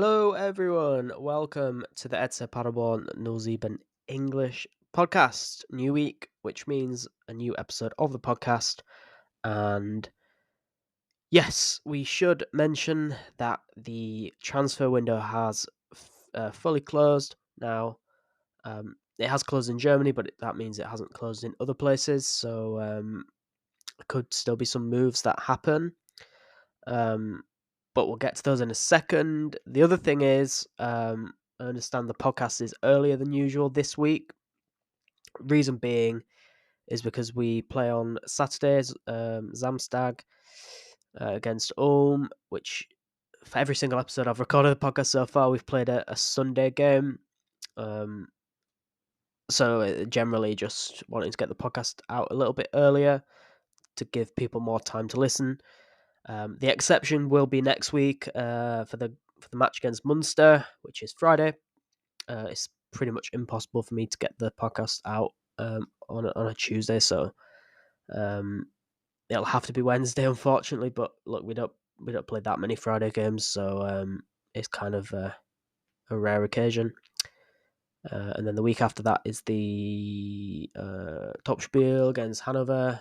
Hello, everyone. Welcome to the SSV Paderborn Null English podcast. New week, which means a new episode of the podcast. And yes, we should mention that the transfer window has fully closed now. It has closed in Germany, but that means it hasn't closed in other places. So there could still be some moves that happen. Um, but we'll get to those in a second. The other thing is, I understand the podcast is earlier than usual this week. Reason being is because we play on Saturdays, Samstag against Ulm, which for every single episode I've recorded the podcast so far, we've played a Sunday game. Um, so generally just wanting to get the podcast out a little bit earlier to give people more time to listen. The exception will be next week for the match against Munster, which is Friday. It's pretty much impossible for me to get the podcast out on a Tuesday, so it'll have to be Wednesday, unfortunately. But look, we don't play that many Friday games, so it's kind of a rare occasion. And then the week after that is the Topspiel against Hanover,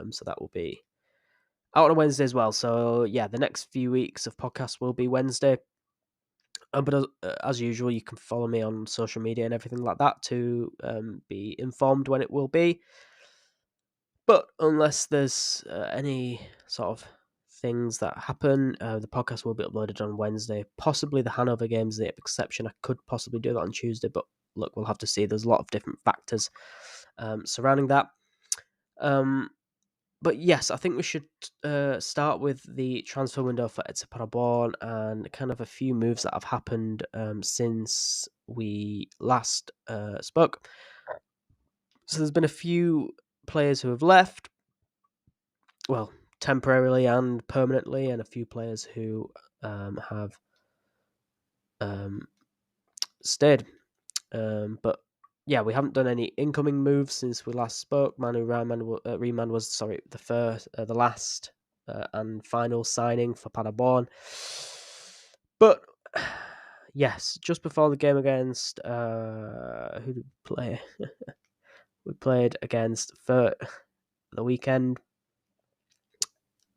so that will be out on a Wednesday as well. So yeah, the next few weeks of podcasts will be Wednesday. But as usual, you can follow me on social media and everything like that to be informed when it will be. But unless there's any sort of things that happen, the podcast will be uploaded on Wednesday. Possibly the Hanover game's the exception. I could possibly do that on Tuesday, but look, we'll have to see. There's a lot of different factors surrounding that. But yes, I think we should start with the transfer window for SSV Paderborn and kind of a few moves that have happened since we last spoke. So there's been a few players who have left, well, temporarily and permanently, and a few players who have stayed. But yeah, we haven't done any incoming moves since we last spoke. Manu Riemann was the last and final signing for Paderborn. But yes, just before the game against who did we play? We played against Fürth the weekend.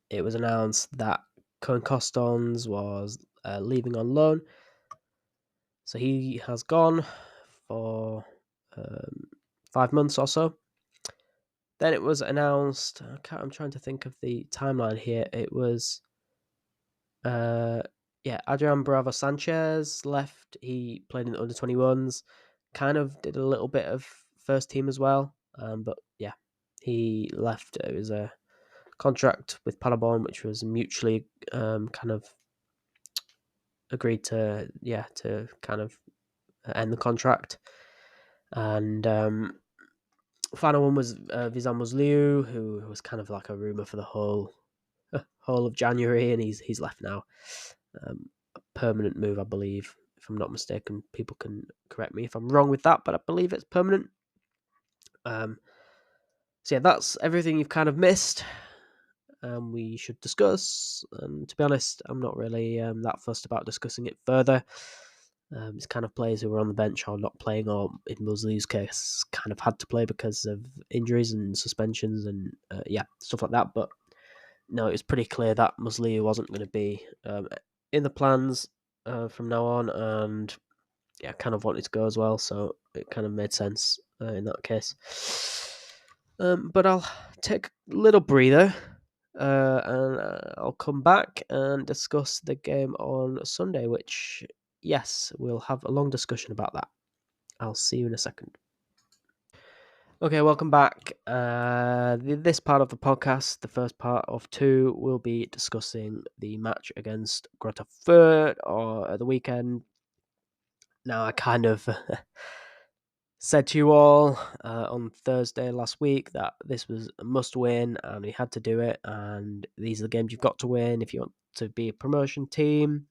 It was announced that Cohen Costons was leaving on loan, so he has gone for 5 months or so. Then it was announced. I'm trying to think of the timeline here. It was, Adrian Bravo Sanchez left. He played in the under-21s. Kind of did a little bit of first team as well. But yeah, he left. It was a contract with Paderborn, which was mutually kind of agreed to kind of end the contract. And final one was Vizan Musliu, who was kind of like a rumor for the whole of January, and he's left now. A permanent move, I believe, if I'm not mistaken. People can correct me if I'm wrong with that, but I believe it's permanent. So yeah, that's everything you've kind of missed. We should discuss. And to be honest, I'm not really that fussed about discussing it further. It's kind of players who were on the bench or not playing, or in Musli's case, kind of had to play because of injuries and suspensions and stuff like that. But no, it was pretty clear that Musli wasn't going to be in the plans from now on, and yeah, kind of wanted to go as well, so it kind of made sense in that case. But I'll take a little breather and I'll come back and discuss the game on Sunday, which, yes, we'll have a long discussion about that. I'll see you in a second. Okay, welcome back. This part of the podcast, the first part of two, will be discussing the match against Greuther Fürth or the weekend. Now, I kind of said to you all on Thursday last week that this was a must win and we had to do it, and these are the games you've got to win if you want to be a promotion team.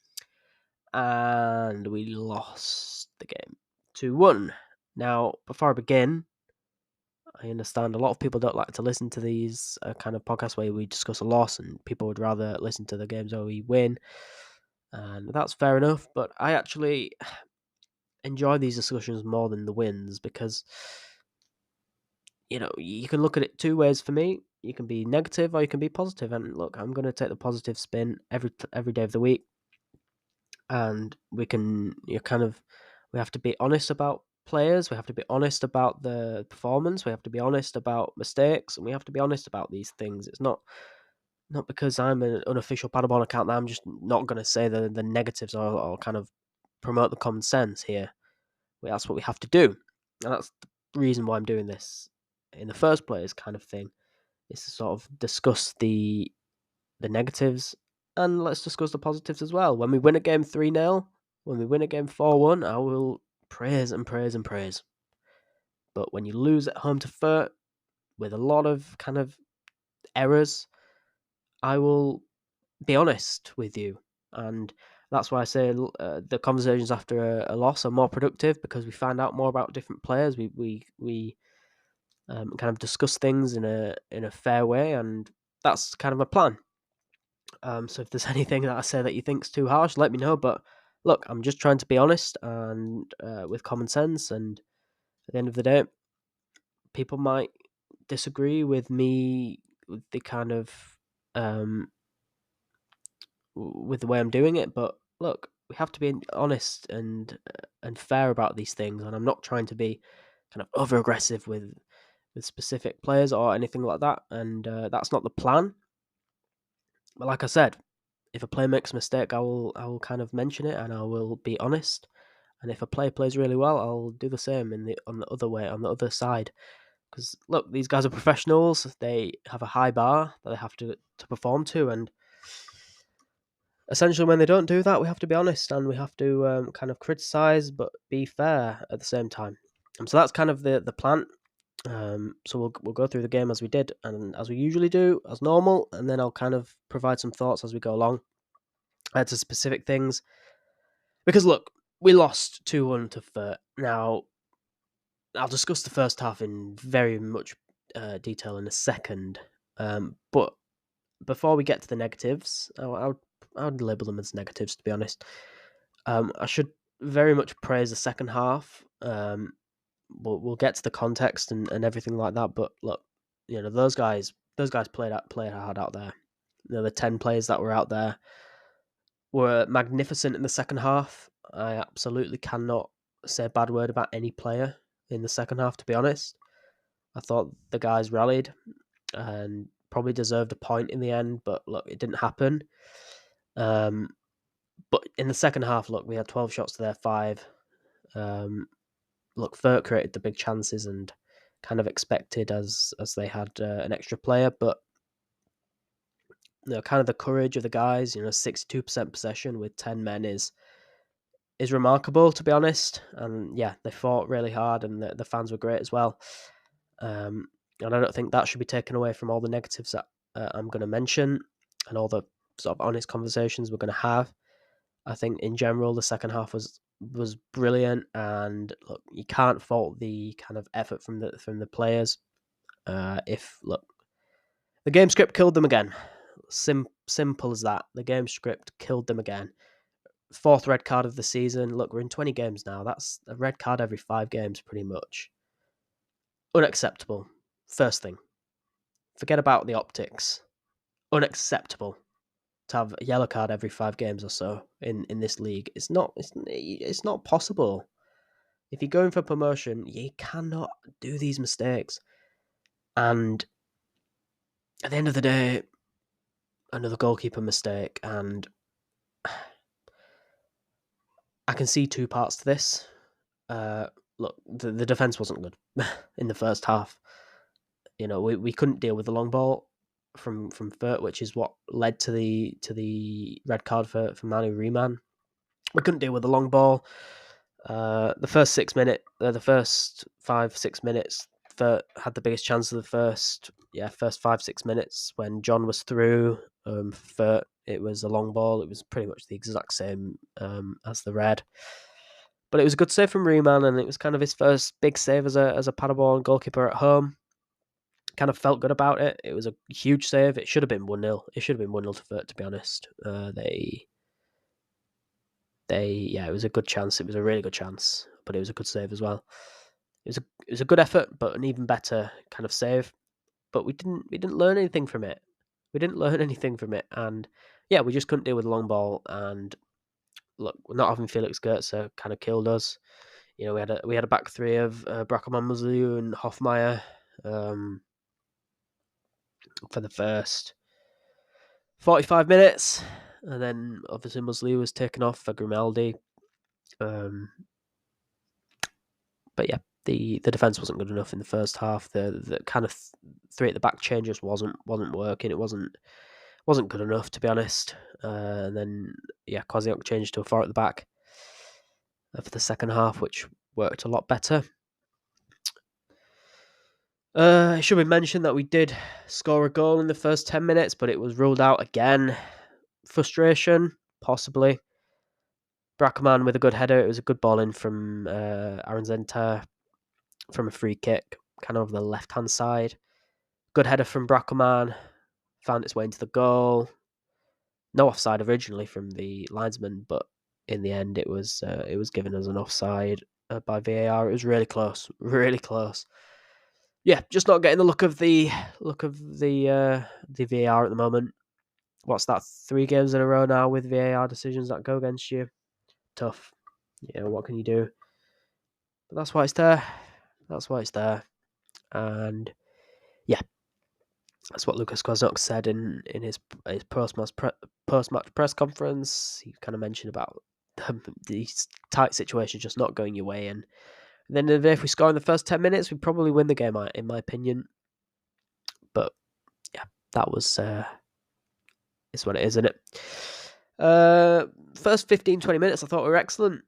And we lost the game 2-1. Now, before I begin, I understand a lot of people don't like to listen to these kind of podcasts where we discuss a loss, and people would rather listen to the games where we win. and that's fair enough. But I actually enjoy these discussions more than the wins because, you can look at it two ways for me. You can be negative or you can be positive. And look, I'm going to take the positive spin every day of the week, and we have to be honest about players. We have to be honest about the performance. We have to be honest about mistakes, and we have to be honest about these things. It's not because I'm an unofficial Paderborn account that I'm just not going to say the negatives or kind of promote the common sense here. That's what we have to do, and that's the reason why I'm doing this in the first place, kind of thing, is to sort of discuss the negatives, and let's discuss the positives as well. When we win a game 3-0, when we win a game 4-1, I will praise and praise and praise. But when you lose at home to Fürth with a lot of kind of errors, I will be honest with you. And that's why I say the conversations after a loss are more productive, because we find out more about different players. We kind of discuss things in a fair way, and that's kind of a plan. So if there's anything that I say that you think's too harsh, let me know. But look, I'm just trying to be honest and with common sense. And at the end of the day, people might disagree with me with the kind of with the way I'm doing it. But look, we have to be honest and fair about these things. And I'm not trying to be kind of over aggressive with specific players or anything like that. And that's not the plan. But like I said, if a player makes a mistake, I will kind of mention it and I will be honest. And if a player plays really well, I'll do the same on the other side. Because look, these guys are professionals. They have a high bar that they have to perform to, and essentially, when they don't do that, we have to be honest and we have to kind of criticize, but be fair at the same time. So that's kind of the plan. So we'll go through the game as we did and as we usually do, as normal, and then I'll kind of provide some thoughts as we go along to specific things. Because look, we lost 2-1 to Fürth. Now, I'll discuss the first half in very much detail in a second. But before we get to the negatives, I would label them as negatives, to be honest. I should very much praise the second half. We'll get to the context and everything like that. But look, those guys played hard out there. The 10 players that were out there were magnificent in the second half. I absolutely cannot say a bad word about any player in the second half, to be honest. I thought the guys rallied and probably deserved a point in the end, but look, it didn't happen. But in the second half, look, we had 12 shots to their 5. Look, Fürth created the big chances and kind of expected as they had an extra player, but kind of the courage of the guys, 62% possession with 10 men is remarkable, to be honest. And yeah, they fought really hard, and the fans were great as well. And I don't think that should be taken away from all the negatives that I'm going to mention and all the sort of honest conversations we're going to have. I think in general the second half was brilliant, and look, you can't fault the kind of effort from the players. The game script killed them again. Simple as that. The game script killed them again. 4th red card of the season. Look, we're in 20 games now. That's a red card every 5 games, pretty much. Unacceptable. First thing. Forget about the optics. Unacceptable to have a yellow card every 5 games or so in this league. It's not possible. If you're going for promotion, you cannot do these mistakes. And at the end of the day, another goalkeeper mistake, and I can see 2 parts to this. Look, the defense wasn't good in the first half. We couldn't deal with the long ball from Fürth, which is what led to the red card for Manu Riemann. We couldn't deal with the long ball. The first 5-6 minutes, Fürth had the biggest chance of the first 5-6 minutes when John was through. Fürth, it was a long ball. It was pretty much the exact same as the red. But it was a good save from Riemann, and it was kind of his first big save as a Paderborn goalkeeper at home. Kind of felt good about it. It was a huge save. It should have been 1-0. It should have been 1-0 to Fürth, to be honest. it was a good chance. It was a really good chance, but it was a good save as well. It was a good effort, but an even better kind of save. But we didn't learn anything from it. And yeah, we just couldn't deal with the long ball. And look, not having Felix Goetze kind of killed us. You know, we had a back three of Brackelmann, Musliu, and Hoffmeier for the first 45 minutes, and then obviously Musliu was taken off for Grimaldi. But yeah, the defense wasn't good enough in the first half. The kind of three at the back change just wasn't working. It wasn't good enough, to be honest. And then yeah, Koziok changed to a four at the back for the second half, which worked a lot better. It should be mentioned that we did score a goal in the first 10 minutes, but it was ruled out again. Frustration, possibly. Brackelmann with a good header. It was a good ball in from Aaron Zenta from a free kick, kind of the left-hand side. Good header from Brackelmann. Found its way into the goal. No offside originally from the linesman, but in the end it was given as an offside by VAR. It was really close. Yeah, just not getting the look of the VAR at the moment. What's that? 3 games in a row now with VAR decisions that go against you. Tough. Yeah, what can you do? But that's why it's there. And yeah, that's what Lucas Koznok said in his post-match press conference. He kind of mentioned about these tight situations just not going your way. And then if we score in the first 10 minutes, we probably win the game, in my opinion. But yeah, that was it's what it is, isn't it? First 15-20 minutes, I thought we were excellent.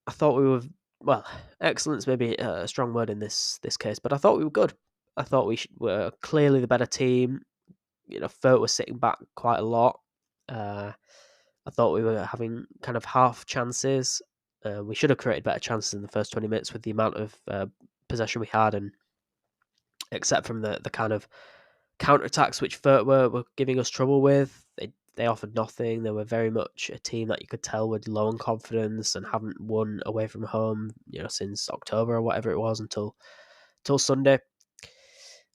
I thought we were, well, excellent's maybe a strong word in this case, but I thought we were good. I thought we were clearly the better team. You know, Fürth was sitting back quite a lot. I thought we were having kind of half chances. We should have created better chances in the first 20 minutes with the amount of possession we had, and except from the kind of counter-attacks which Fürth were giving us trouble with. They offered nothing. They were very much a team that you could tell were low on confidence and haven't won away from home, you know, since October or whatever it was until Sunday.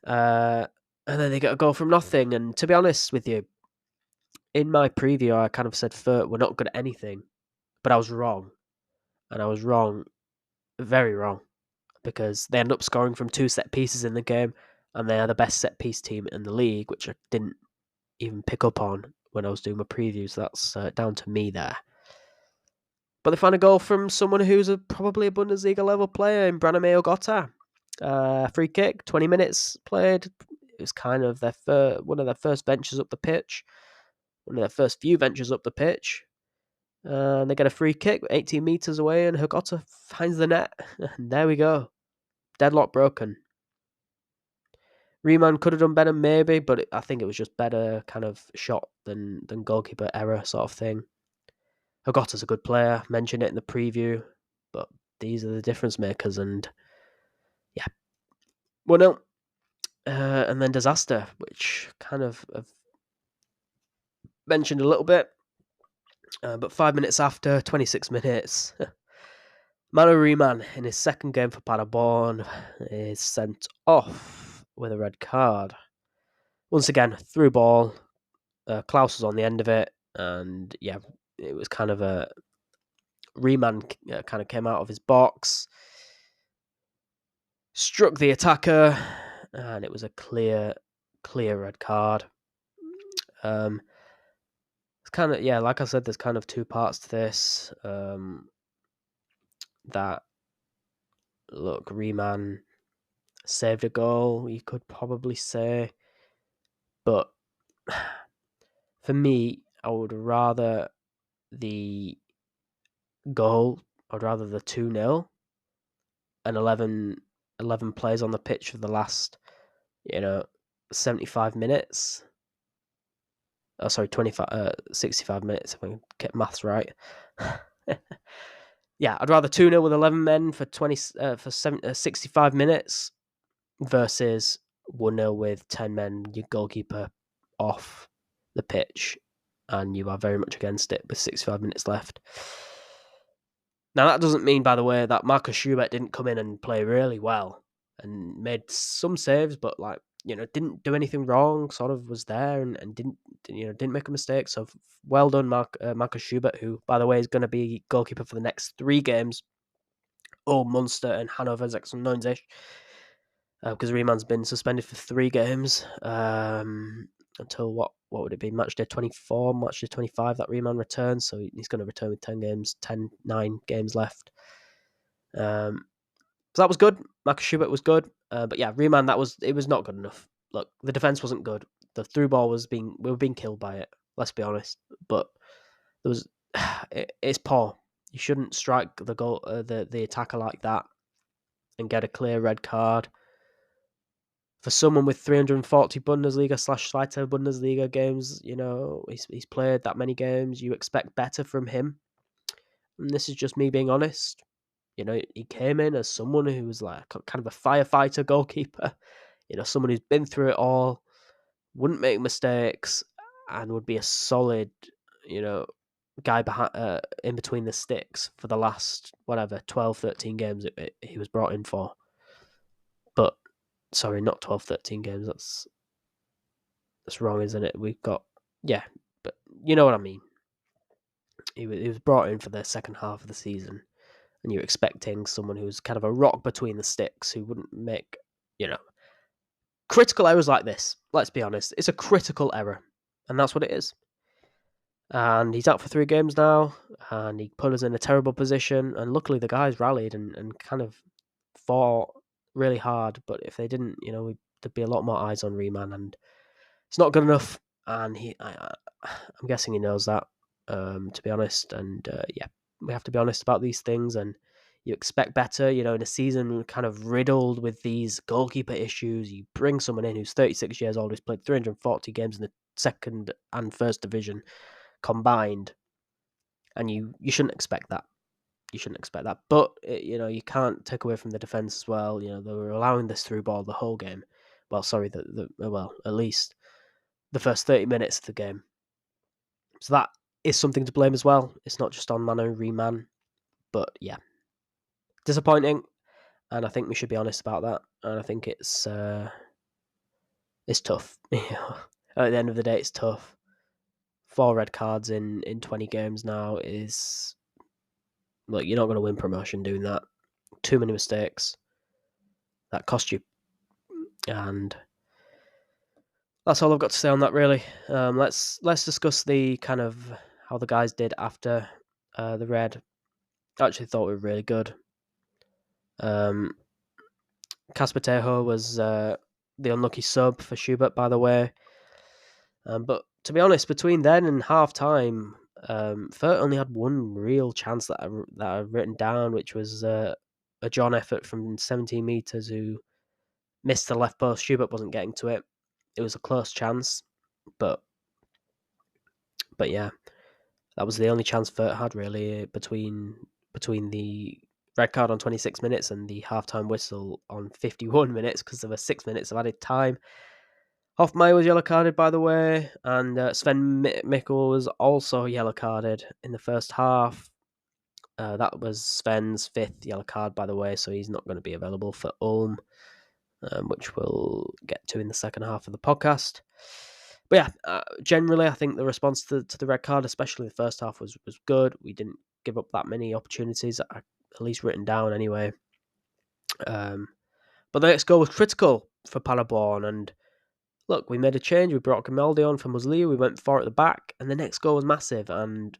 And then they get a goal from nothing. And to be honest with you, in my preview, I kind of said Fürth were not good at anything, but I was wrong. And I was wrong, very wrong, because they ended up scoring from 2 set pieces in the game, and they are the best set piece team in the league, which I didn't even pick up on when I was doing my previews. That's down to me there. But they found a goal from someone who's probably a Bundesliga level player in Branimir Ogota. Free kick, 20 minutes played. It was kind of one of their first ventures up the pitch. One of their first few ventures up the pitch. And they get a free kick 18 metres away, and Ogota finds the net. And there we go. Deadlock broken. Riemann could have done better, maybe, but I think it was just better kind of shot than goalkeeper error sort of thing. Ogota's a good player. Mentioned it in the preview, but these are the difference makers, and yeah. 1-0. And then disaster, which kind of I've mentioned a little bit. But 5 minutes after, 26 minutes, Manu Riemann, in his second game for Paderborn, is sent off with a red card. Once again, through ball. Klaus was on the end of it, and yeah, it was kind of a Riemann kind of came out of his box, struck the attacker, and it was a clear red card. It's kind of, yeah, like I said, there's kind of 2 parts to this. That, look, Riemann saved a goal, you could probably say, but for me, I would rather the goal, I'd rather the 2-0 and 11 plays on the pitch for the last, 75 minutes. Oh, sorry, 65 minutes, if I can get maths right. Yeah, I'd rather 2-0 with 11 men for 65 minutes versus 1-0 with 10 men, your goalkeeper off the pitch, and you are very much against it with 65 minutes left. Now, that doesn't mean, by the way, that Marcus Schubert didn't come in and play really well and made some saves, but didn't do anything wrong. Sort of was there and didn't make a mistake. So well done, Marcus Schubert, who, by the way, is going to be goalkeeper for the next 3 games. Munster and Hannover 96, because Riemann's been suspended for 3 games until what would it be, match day 24, match day 25 that Riemann returns, so he's going to return with 9 games left. So that was good. Marcus Schubert was good, but yeah, Riemann, it was not good enough. Look, the defense wasn't good. The through ball we were being killed by it. Let's be honest, but there was it's poor. You shouldn't strike the goal, the attacker like that, and get a clear red card. For someone with 340 Bundesliga/Zweite Bundesliga games, he's played that many games. You expect better from him, and this is just me being honest. He came in as someone who was like kind of a firefighter goalkeeper. Someone who's been through it all, wouldn't make mistakes, and would be a solid, guy behind, in between the sticks for the last 12, 13 games he was brought in for. But sorry, not 12, 13 games. That's wrong, isn't it? We've got but you know what I mean. He was brought in for the second half of the season, and you're expecting someone who's kind of a rock between the sticks, who wouldn't make critical errors like this. Let's be honest, it's a critical error, and that's what it is. And he's out for 3 games now, and he put us in a terrible position. And luckily, the guys rallied and kind of fought really hard. But if they didn't, there'd be a lot more eyes on Riemann, and it's not good enough. And I'm guessing he knows that, to be honest. And we have to be honest about these things. And you expect better, in a season kind of riddled with these goalkeeper issues. You bring someone in who's 36 years old, who's played 340 games in the second and first division combined, and you shouldn't expect that. But you can't take away from the defense as well. They were allowing this through ball the whole game. Well, sorry, at least the first 30 minutes of the game. So that is something to blame as well. It's not just on Mano Riemann, but yeah, disappointing. And I think we should be honest about that. And I think it's tough. At the end of the day, it's tough. 4 red cards in 20 games now is... Look, you're not going to win promotion doing that. Too many mistakes. That cost you. And that's all I've got to say on that, really. Let's discuss the kind of how the guys did after the red. I actually thought we were really good. Casper Tejo was the unlucky sub for Schubert, by the way. But to be honest, between then and half-time, Fürth only had one real chance that I've written down, which was a John effort from 17 metres who missed the left post. Schubert wasn't getting to it. It was a close chance, but yeah, that was the only chance Fürth had, really, between the red card on 26 minutes and the half-time whistle on 51 minutes, because there were 6 minutes of added time. Hoffmeier was yellow carded, by the way, and Sven Mikkel was also yellow carded in the first half. That was Sven's 5th yellow card, by the way, so he's not going to be available for Ulm, which we'll get to in the second half of the podcast. But yeah, generally, I think the response to the red card, especially the first half, was good. We didn't give up that many opportunities, at least written down anyway. But the next goal was critical for Paderborn, and look, we made a change. We brought Grimaldi on for Muslia. We went 4 at the back, and the next goal was massive. And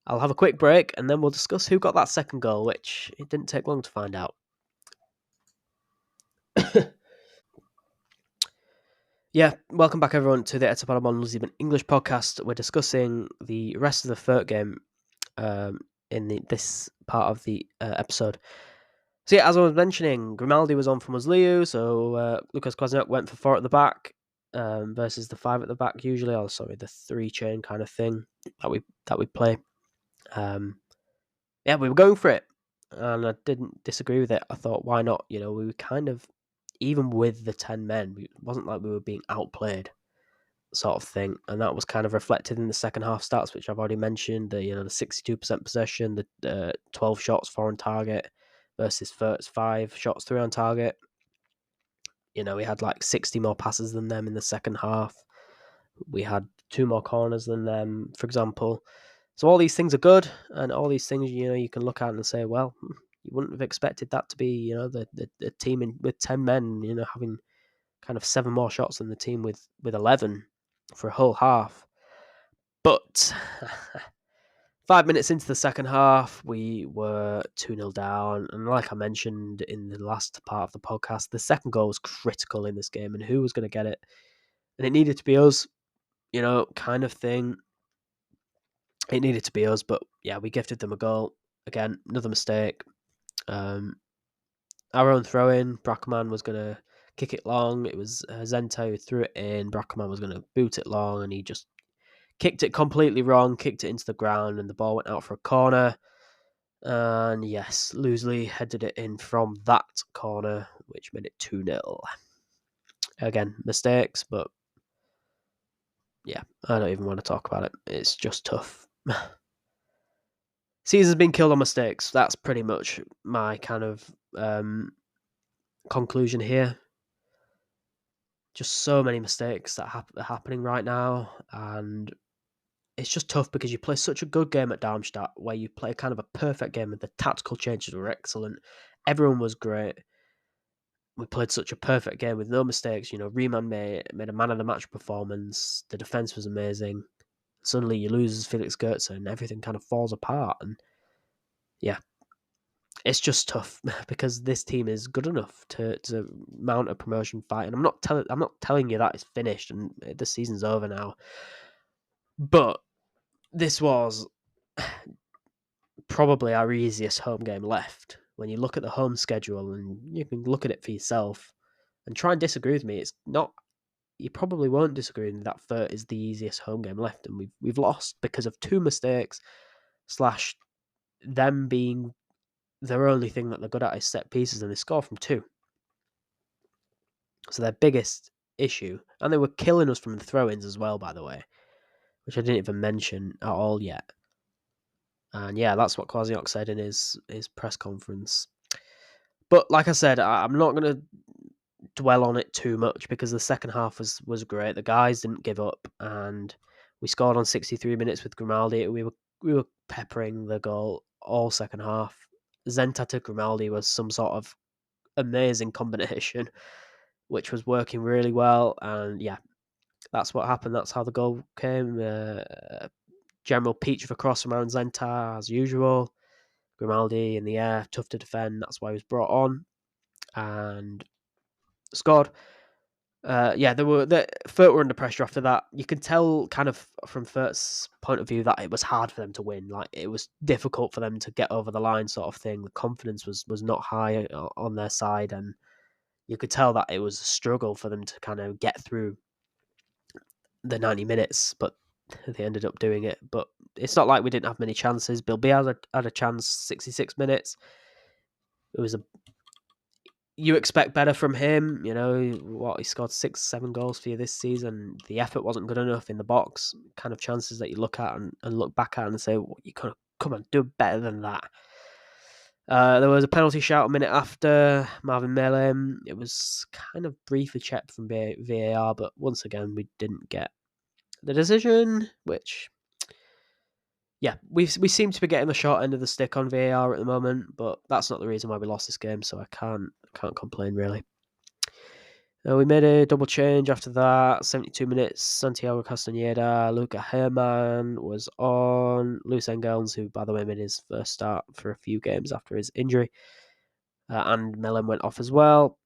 I'll have a quick break, and then we'll discuss who got that second goal, which it didn't take long to find out. Yeah, welcome back everyone to the SSV Ulm English podcast. We're discussing the rest of the Fürth game in this part of the episode. So yeah, as I was mentioning, Grimaldi was on for Musliu, so Lucas Kwasniok went for 4 at the back versus the 5 at the back usually. Oh, sorry, the 3 chain kind of thing that we play. Yeah, we were going for it, and I didn't disagree with it. I thought, why not? We were kind of, even with the 10 men, it wasn't like we were being outplayed. sort of thing, and that was kind of reflected in the second half stats, which I've already mentioned. The 62% possession, the 12 shots 4 on target versus Fürth's 5 shots 3 on target. We had like 60 more passes than them in the second half. We had 2 more corners than them, for example. So all these things are good, and all these things, you can look at and say, well, you wouldn't have expected that to be, the team with 10 men, having kind of 7 more shots than the team with 11 for a whole half. But 5 minutes into the second half, we were 2-0 down. And like I mentioned in the last part of the podcast, the second goal was critical in this game, and who was going to get it? And it needed to be us, kind of thing. It needed to be us, but yeah, we gifted them a goal. Again, another mistake. Our own throw-in, Brackerman was going to kick it long. It was Zenta who threw it in. Brackerman was going to boot it long, and he just kicked it completely wrong, kicked it into the ground, and the ball went out for a corner. And yes, Loosely headed it in from that corner, which made it 2-0. Again, mistakes, but yeah, I don't even want to talk about it. It's just tough. Season's been killed on mistakes. That's pretty much my kind of conclusion here. Just so many mistakes that are happening right now, and it's just tough because you play such a good game at Darmstadt, where you play kind of a perfect game, and the tactical changes were excellent. Everyone was great. We played such a perfect game with no mistakes. Riemann made a man of the match performance. The defense was amazing. Suddenly you lose Felix Goetze and everything kind of falls apart. And yeah, it's just tough because this team is good enough to mount a promotion fight. And I'm not telling you that it's finished and the season's over now. But this was probably our easiest home game left. When you look at the home schedule, and you can look at it for yourself and try and disagree with me, it's not. You probably won't disagree with me that Fürth is the easiest home game left, and we've lost because of 2 mistakes / them being their only thing that they're good at is set pieces, and they score from 2. So their biggest issue, and they were killing us from the throw-ins as well, by the way, which I didn't even mention at all yet. And yeah, that's what Kwasniok said in his press conference. But like I said, I'm not going to dwell on it too much because the second half was great. The guys didn't give up, and we scored on 63 minutes with Grimaldi. We were peppering the goal all second half. Zenta to Grimaldi was some sort of amazing combination, which was working really well. And yeah, that's what happened. That's how the goal came. General peach of a cross from Aaron Zenta, as usual. Grimaldi in the air, tough to defend. That's why he was brought on and scored. Fürth were under pressure after that. You can tell kind of from Fürth's point of view that it was hard for them to win. Like, it was difficult for them to get over the line sort of thing. The confidence was not high on their side, and you could tell that it was a struggle for them to kind of get through the 90 minutes, but they ended up doing it. But it's not like we didn't have many chances. Bilbao had a chance 66 minutes. It was you expect better from him. He scored 6-7 goals for you this season. The effort wasn't good enough in the box. Kind of chances that you look at and look back at and say, well, you could come on, do better than that. There was a penalty shout a minute after Marvin Melem. It was kind of briefly checked from VAR, but once again, we didn't get the decision, which, yeah, we seem to be getting the short end of the stick on VAR at the moment, but that's not the reason why we lost this game, so I can't complain, really. We made a double change after that. 72 minutes, Santiago Castañeda, Luca Herman was on. Luis Engels, who, by the way, made his first start for a few games after his injury. And Melem went off as well.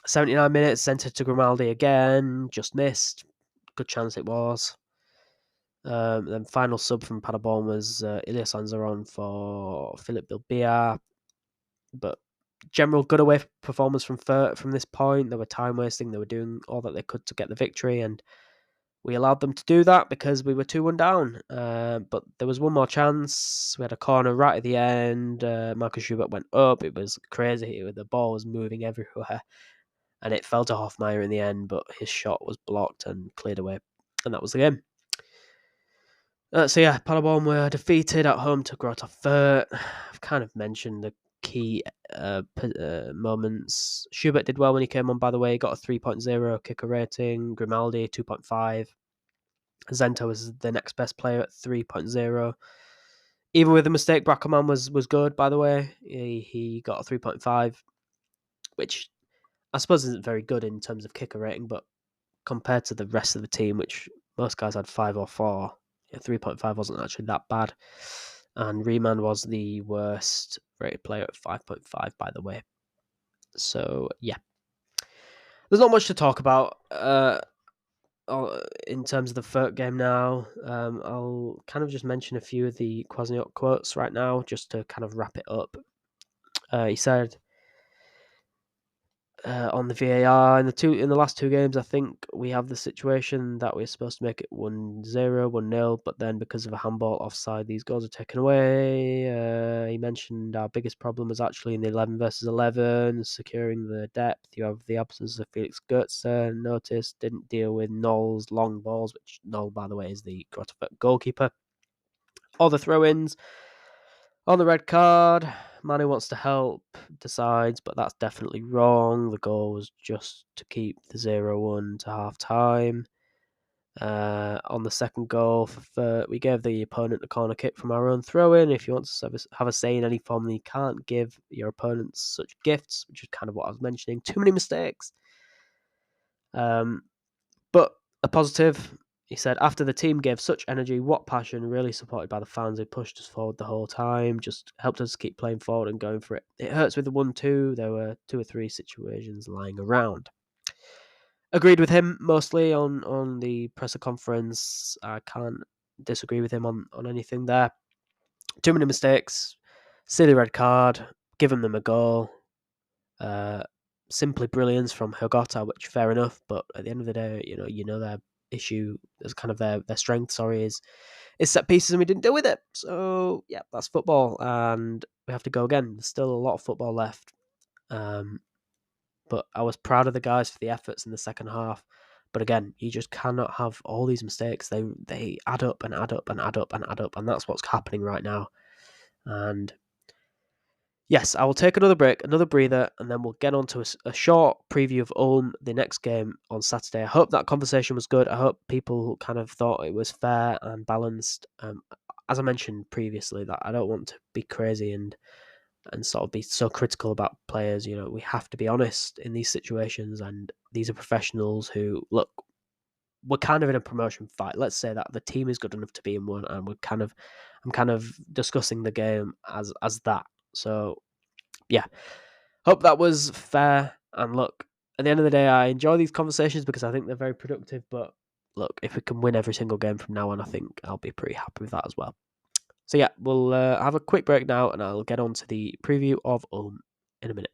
79 minutes, centre to Grimaldi again. Just missed. Good chance it was. Then final sub from Paderborn was Ilias Anzaron for Philip Bilbia. But general good away performance from Fürth from this point. They were time wasting. They were doing all that they could to get the victory, and we allowed them to do that because we were 2-1 down. But there was one more chance. We had a corner right at the end. Marcus Schubert went up. It was crazy. The ball was moving everywhere. and it fell to Hoffmeyer in the end, but his shot was blocked and cleared away, and that was the game. So yeah, Paderborn were defeated at home to Greuther Fürth. I've kind of mentioned the key moments. Schubert did well when he came on, by the way. He got a 3.0 kicker rating. Grimaldi, 2.5. Zenta was the next best player at 3.0. Even with the mistake, Brackerman was good, by the way. He got a 3.5, which I suppose isn't very good in terms of kicker rating, but compared to the rest of the team, which most guys had 5 or 4, 3.5 wasn't actually that bad. And Riemann was the worst rated player at 5.5, by the way. So, yeah. There's not much to talk about in terms of the Fürth game now. I'll kind of just mention a few of the Kwasniok quotes right now, just to kind of wrap it up. He said, on the VAR in the last 2 games, I think we have the situation that we're supposed to make it 1-0, 1-0, but then because of a handball offside, these goals are taken away. He mentioned our biggest problem was actually in the 11 versus 11, securing the depth. You have the absence of Felix Goetze. Notice didn't deal with Knoll's long balls, which Knoll, by the way, is the goalkeeper. All the throw-ins. On the red card, Manu wants to help, decides, but that's definitely wrong. The goal was just to keep the 0-1 to half-time. On the second goal, we gave the opponent a corner kick from our own throw-in. If you want to have a say in any form, then you can't give your opponents such gifts, which is kind of what I was mentioning. Too many mistakes. But a positive, he said, after the team gave such energy, what passion, really supported by the fans who pushed us forward the whole time, just helped us keep playing forward and going for it. It hurts with the 1-2. There were 2 or 3 situations lying around. Agreed with him mostly on the presser conference. I can't disagree with him on anything there. Too many mistakes, silly red card, giving them a goal. Simply brilliance from Hogota, which fair enough, but at the end of the day, you know their issue is kind of their strength. Sorry, is set pieces, and we didn't deal with it. So yeah, that's football, and we have to go again. There's still a lot of football left, but I was proud of the guys for the efforts in the second half. But again, you just cannot have all these mistakes. They add up and add up and add up and add up, and that's what's happening right now. And yes, I will take another break, another breather, and then we'll get on to a short preview of Ulm, the next game on Saturday. I hope that conversation was good. I hope people kind of thought it was fair and balanced. As I mentioned previously, that I don't want to be crazy and sort of be so critical about players. We have to be honest in these situations, and these are professionals who, look, we're kind of in a promotion fight. Let's say that the team is good enough to be in one, and I'm kind of discussing the game as that. So, yeah, hope that was fair. And look, at the end of the day, I enjoy these conversations because I think they're very productive. But look, if we can win every single game from now on, I think I'll be pretty happy with that as well. So yeah, we'll have a quick break now, and I'll get on to the preview of Ulm in a minute.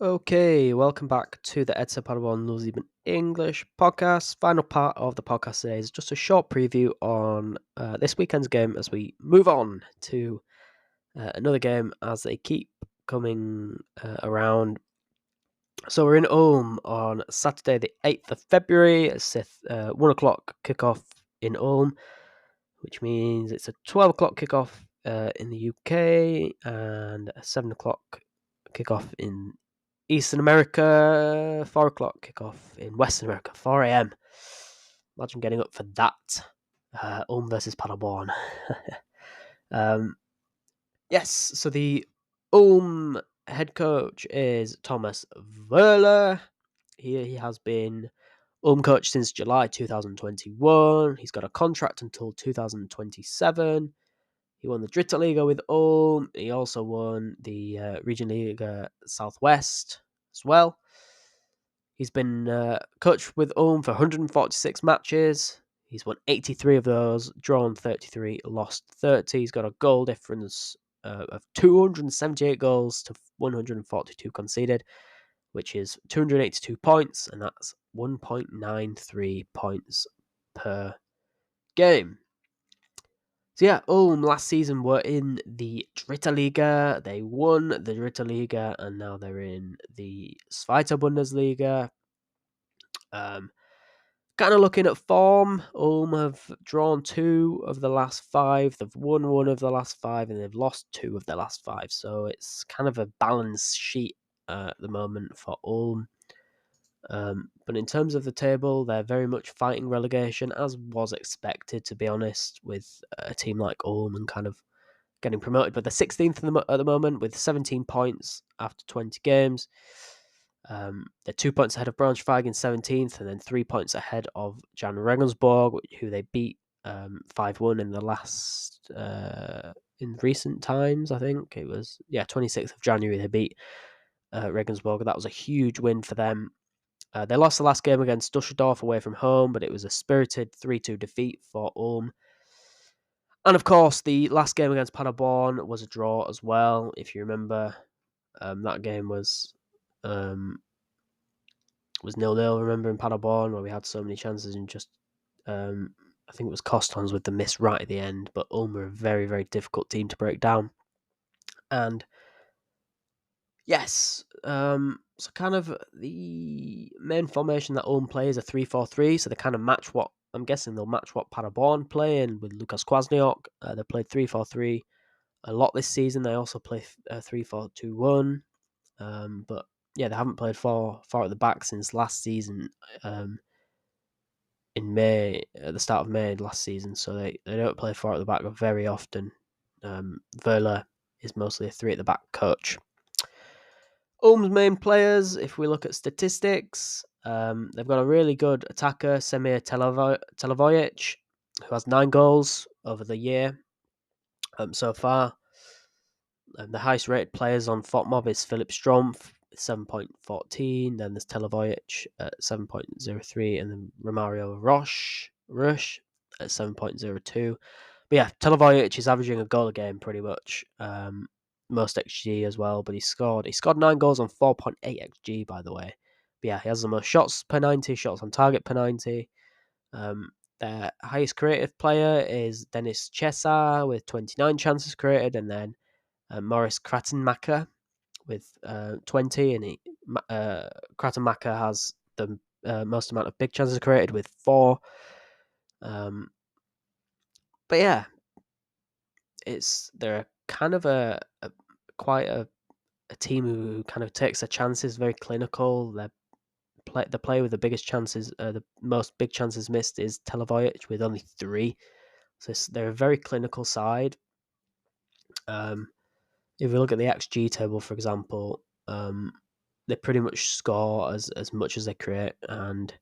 Okay, welcome back to the ETSA Paderborn News Even English podcast. Final part of the podcast today is just a short preview on this weekend's game as we move on to another game as they keep coming around. So we're in Ulm on Saturday the 8th of February. It's 1 o'clock kickoff in Ulm, which means it's a 12 o'clock kickoff in the UK and a 7 o'clock kickoff in Eastern America, 4 o'clock kickoff in Western America, 4 a.m. Imagine getting up for that. Ulm versus Paderborn. Yes, so the Ulm head coach is Thomas Wöhler. He has been Ulm coach since July 2021. He's got a contract until 2027. He won the Drittliga with Ulm. He also won the Regionalliga Southwest as well. He's been coached with Ulm for 146 matches. He's won 83 of those, drawn 33, lost 30. He's got a goal difference of 278 goals to 142 conceded, which is 282 points, and that's 1.93 points per game. So yeah, Ulm last season were in the Dritte Liga. They won the Dritte Liga, and now they're in the Zweite Bundesliga. Kind of looking at form, Ulm have drawn 2 of the last 5. They've won 1 of the last 5, and they've lost 2 of the last 5. So it's kind of a balanced sheet at the moment for Ulm. But in terms of the table, they're very much fighting relegation, as was expected, to be honest, with a team like Ulm and kind of getting promoted. But they're 16th at the moment with 17 points after 20 games. They're 2 points ahead of Braunschweig in 17th, and then 3 points ahead of Jan Regensburg, who they beat 5-1 in the last in recent times. I think it was 26th of January they beat Regensburg. That was a huge win for them. They lost the last game against Düsseldorf away from home, but it was a spirited 3-2 defeat for Ulm. And of course, the last game against Paderborn was a draw as well. If you remember, that game was 0-0. Remember, in Paderborn, where we had so many chances and just I think it was Costons with the miss right at the end. But Ulm are a very, very difficult team to break down. And yes, so kind of the main formation that Ulm play is a 3-4-3. So they kind of match what, I'm guessing they'll match what Paderborn play, and with Lukas Kwasniok, they played 3-4-3 a lot this season. They also play 3-4-2-1, but yeah, they haven't played far at the back since last season, in May, at the start of May last season. So they don't play far at the back very often. Wöhler is mostly a 3 at the back coach. Ulm's main players, if we look at statistics, they've got a really good attacker, Semir Televojic, who has 9 goals over the year so far. The highest rated players on FOTMob is Philip Strumpf, 7.14. Then there's Televojic at 7.03, and then Romario Rush at 7.02. But yeah, Televojic is averaging a goal a game pretty much. Most XG as well, but he scored 9 goals on 4.8 XG, by the way. But yeah, he has the most shots per 90, shots on target per 90. Their highest creative player is Dennis Chesa with 29 chances created, and then Morris Kratenmacher with 20, and Kratenmacher has the most amount of big chances created with 4. But yeah, they're kind of quite a team who kind of takes their chances, very clinical. The player with the biggest chances, the most big chances missed, is Televojic with only 3. So they're a very clinical side. If we look at the XG table, for example, they pretty much score as much as they create, and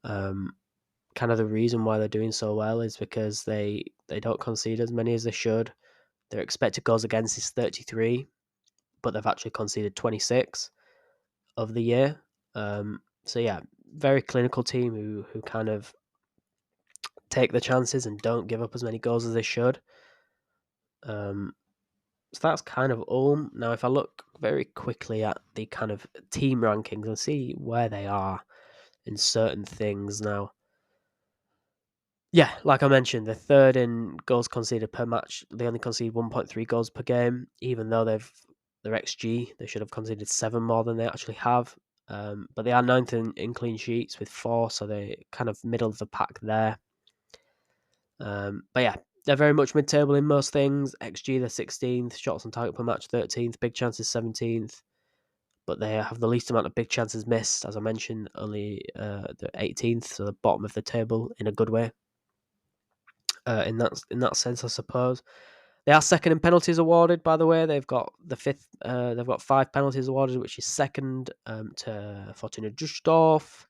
kind of the reason why they're doing so well is because they don't concede as many as they should. Their expected goals against is 33, but they've actually conceded 26 of the year. So yeah, very clinical team who kind of take the chances and don't give up as many goals as they should. So that's kind of Ulm. Now, if I look very quickly at the kind of team rankings and see where they are in certain things now. Yeah, like I mentioned, they're third in goals conceded per match. They only concede 1.3 goals per game, even though their XG, they should have conceded 7 more than they actually have. But they are 9th in clean sheets with 4, so they're kind of middle of the pack there. But yeah, they're very much mid-table in most things. XG, they're 16th. Shots on target per match, 13th. Big chances, 17th. But they have the least amount of big chances missed, as I mentioned, only the 18th, so the bottom of the table in a good way. In that sense, I suppose. They are second in penalties awarded, by the way. They've got the 5th. They've got 5 penalties awarded, which is second to Fortuna Düsseldorf.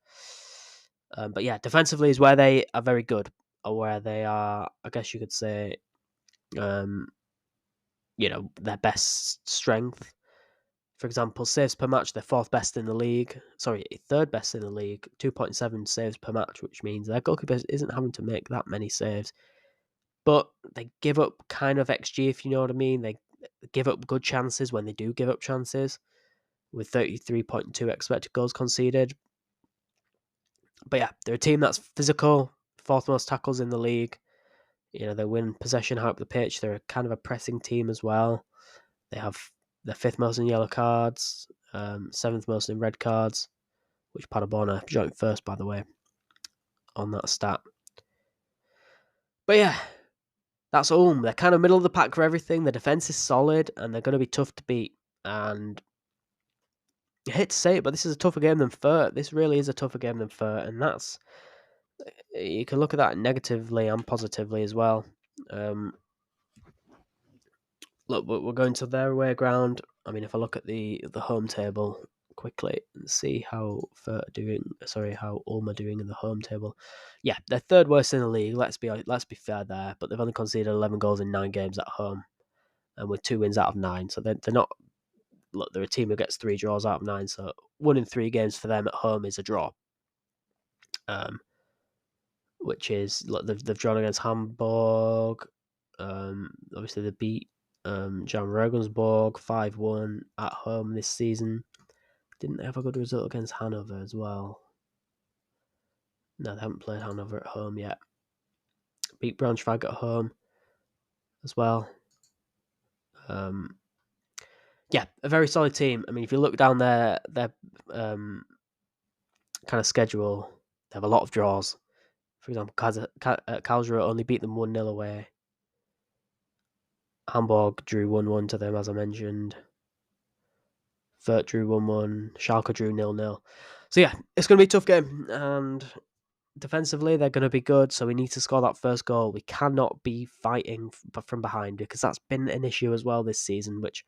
But yeah, defensively is where they are very good, or where they are, I guess you could say, their best strength. For example, saves per match, they're 4th best in the league. Sorry, 3rd best in the league. 2.7 saves per match, which means their goalkeeper isn't having to make that many saves. But they give up kind of XG, if you know what I mean. They give up good chances when they do give up chances, with 33.2 expected goals conceded. But yeah, they're a team that's physical, 4th most tackles in the league, They win possession high up the pitch. They're kind of a pressing team as well. They have the 5th most in yellow cards, 7th most in red cards, which Paderborn are joint first, by the way, on that stat. But yeah, that's Ulm. They're kind of middle of the pack for everything. The defense is solid, and they're going to be tough to beat. And I hate to say it, but this is a tougher game than Fürth. This really is a tougher game than Fürth, and you can look at that negatively and positively as well. Look, we're going to their away ground. I mean, if I look at the home table quickly and see how how Ulm are doing in the home table. Yeah, they're 3rd worst in the league. Let's be fair there, but they've only conceded 11 goals in 9 games at home, and with 2 wins out of 9. So they're not. Look, they're a team who gets 3 draws out of 9. So 1 in 3 games for them at home is a draw. Which is look, they've drawn against Hamburg. Obviously they beat Jan Regensburg 5-1 at home this season. Didn't they have a good result against Hanover as well? No, they haven't played Hanover at home yet. Beat Braunschweig at home as well. Yeah, a very solid team. I mean, if you look down their kind of schedule, they have a lot of draws. For example, Karlsruhe only beat them 1-0 away. Hamburg drew 1-1 to them, as I mentioned. Fürth drew 1-1. Schalke drew 0-0. So yeah, it's going to be a tough game. And defensively, they're going to be good. So we need to score that first goal. We cannot be fighting from behind, because that's been an issue as well this season, which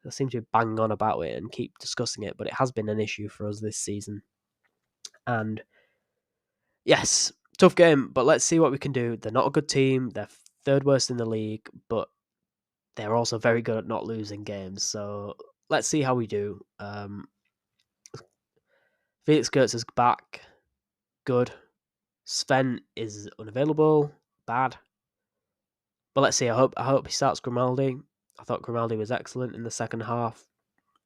I seem to be banging on about it and keep discussing it. But it has been an issue for us this season. And yes, tough game. But let's see what we can do. They're not a good team. They're 3rd worst in the league. But they're also very good at not losing games. So let's see how we do. Felix Gertz is back. Good. Sven is unavailable. Bad. But let's see. I hope he starts Grimaldi. I thought Grimaldi was excellent in the second half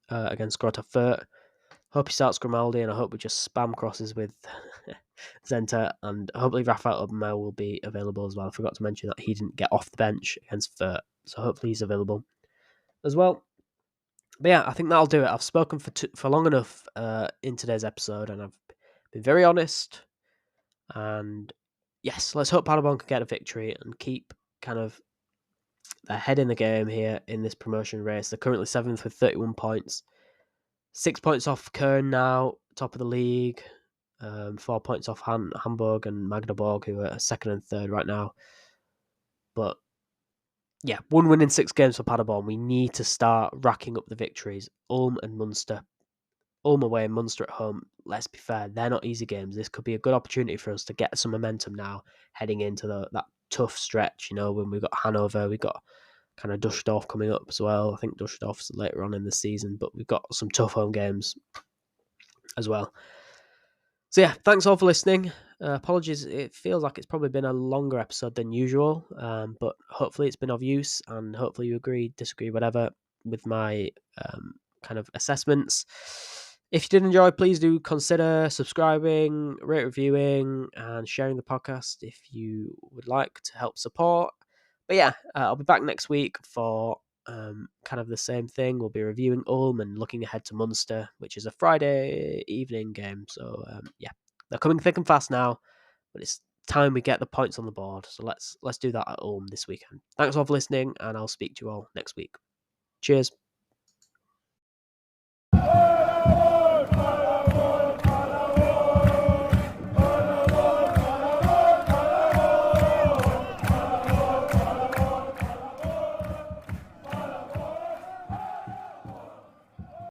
against Greuther Fürth. Hope he starts Grimaldi, and I hope we just spam crosses with Zenta, and hopefully Rafael Obermeier will be available as well. I forgot to mention that he didn't get off the bench against Fürth, so hopefully he's available as well. But yeah, I think that'll do it. I've spoken for long enough in today's episode, and I've been very honest. And yes, let's hope Paderborn can get a victory and keep kind of ahead in the game here in this promotion race. They're currently 7th with 31 points. 6 points off Köln now, top of the league. 4 points off Hamburg and Magdeburg, who are 2nd and 3rd right now. But yeah, 1 win in 6 games for Paderborn. We need to start racking up the victories. Ulm and Munster. Ulm away and Munster at home. Let's be fair, they're not easy games. This could be a good opportunity for us to get some momentum now, heading into that tough stretch. When we've got Hanover, we've got kind of Düsseldorf coming up as well. I think Düsseldorf's later on in the season, but we've got some tough home games as well. So yeah, thanks all for listening. Apologies, it feels like it's probably been a longer episode than usual, but hopefully it's been of use, and hopefully you agree, disagree, whatever, with my kind of assessments. If you did enjoy, please do consider subscribing, rate, reviewing, and sharing the podcast if you would like to help support. But yeah, I'll be back next week for kind of the same thing. We'll be reviewing Ulm and looking ahead to Munster, which is a Friday evening game. So yeah, they're coming thick and fast now, but it's time we get the points on the board. So let's do that at Ulm this weekend. Thanks all for listening, and I'll speak to you all next week. Cheers.